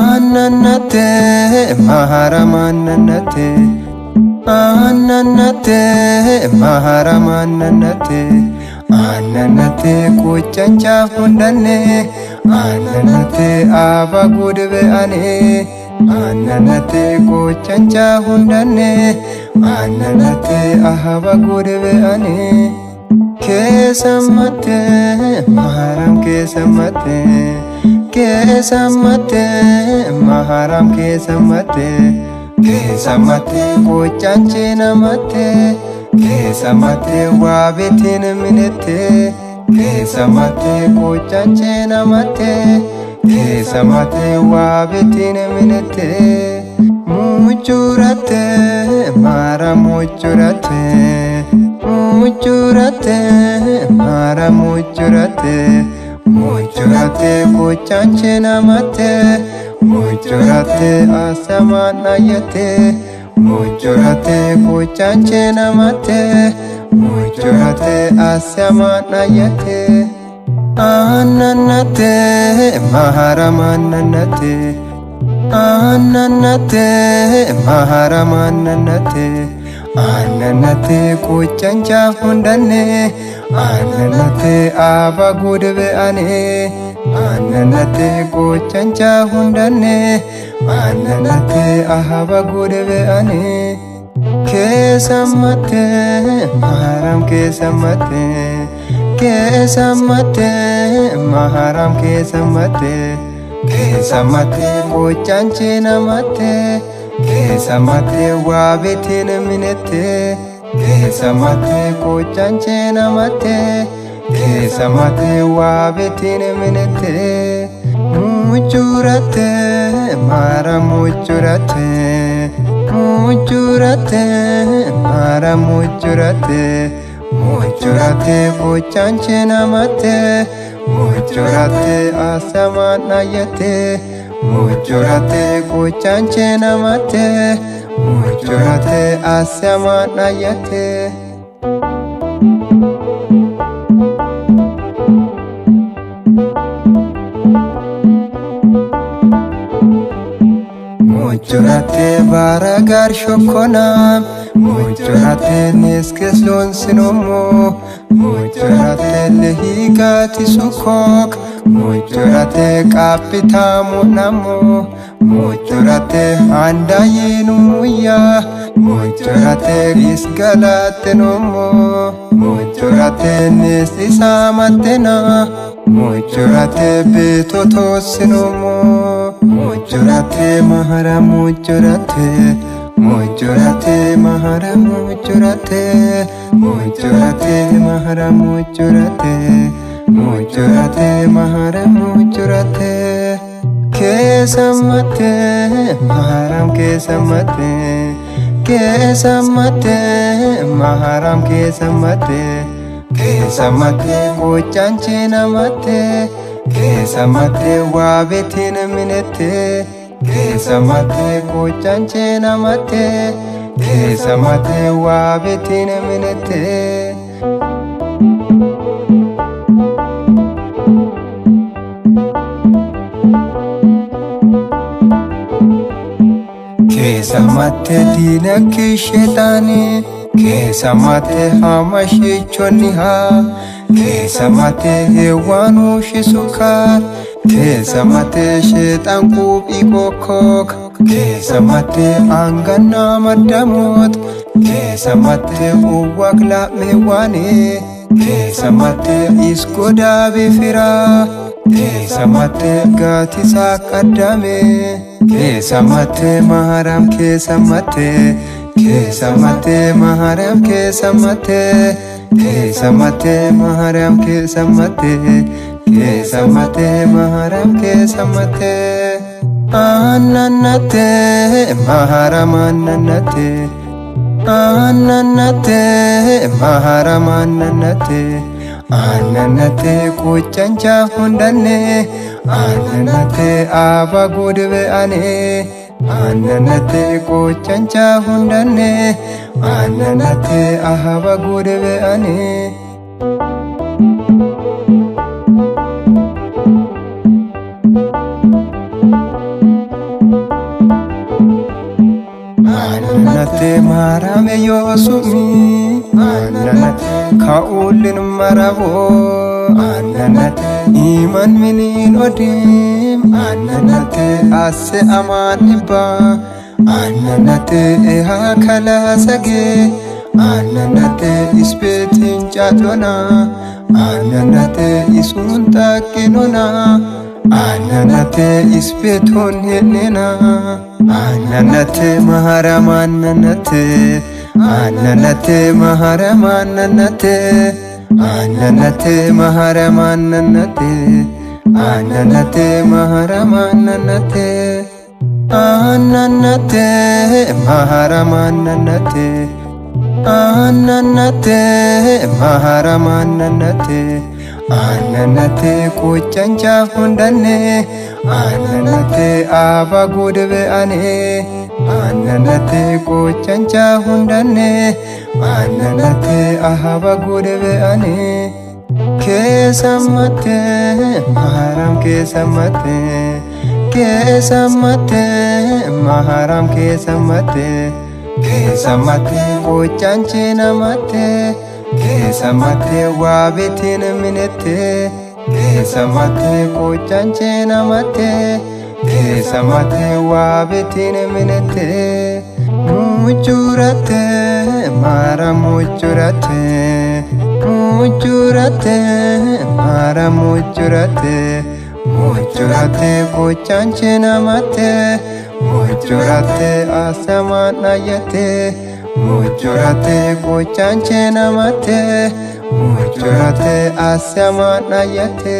Ananate maharamananate Ananate maharamananate Ananate kuchancha hundane Ananate ava gudve ane Ananate kuchancha hundane Ananate ava gudve ane Kesamate maharam kesamate Kesamate maharam kesamate kuchanche namate Kesamate wabetin minete Kesamate kuchanche namate Kesamate wabetin minete Muchurate mara muchurate Muchurate mara muchurate Muchurate kuchanche namate Muchurate asamanayate Muchurate kuchanche namate Muchurate asamanayate Ananate maharamananate Ananate maharamananate Ananate kuchancha hundane Ananate ava gudve ane Ananate kuchancha hundane Ananate ava gudve ane Kesamate maharam kesamate Kesamate maharam kesamate Kesamate kuchanche namate Kesamate wabetin minete Kesamate kuchanche namate Kesamate wabetin minete Muchurate mara muchurate Muchurate mara muchurate Muchurate kuchanche namate Muchurate asamanayate Muchurate kuchanche namate Muchurate asamanayate Muchurate baragar shokonam Muchurate niskeslon sinomo Muchurate lehigati sukok Muchurate kapitamu namo Muchurate andayinu muya Muchurate isgalate nomo Muchurate nisisamatena Muchurate betoto sinomo Muchurate mahara muchurate Muchurate mahara muchurate Muchurate mahara muchurate Muchurate mahara muchurate Kesamate maharam kesamate Kesamate maharam kesamate Kesamate kuchanche namate Kesamate wabetin minete Kesamate kuchanche namate Kesamate wabetin minete Kesamate dinaki shetani Kesamate hamashichoniha Kesamate hewanu shisukar Kesamate shetan kubi kokok Kesamate angana madamot Kesamate uwakla mewane Kesamate iskoda bifira Kesamate gatisa kadame Kesamate maharam kesamate Kesamate maharam kesamate Kesamate maharam kesamate Kesamate maharam kesamate Ananate maharamananate Ananate maharamananate Ananate kuchancha hundane Ananate ava gudve ane Ananate kuchancha hundane annanate ahaba gudbe ane annanate marame yosumi annanate kaulin marabo annanate iman minin odim annanate asse amaniba annanate eha kala sage annanate ispetin chatona annanate isun takinona annanate ispeton henena annanate maharamananate annanate maharamananate annanate maharamananate annanate maharamananate annanate maharamananate annanate maharamananate annanate kuchancha hundane annanate aba gudbe ane annanate kuchancha hundane annanate aba gudbe ane kesamate maharam kesamate kesamate maharam kesamate kesamate kuchanche namate kesamate wabetin minete kesamate kuchanche namate kesamate wabetin minete muchurate mara muchurate muchurate mara muchurate muchurate kuchanche namate muchurate asamanayate muchurate kuchanche namate muchurate asamanayate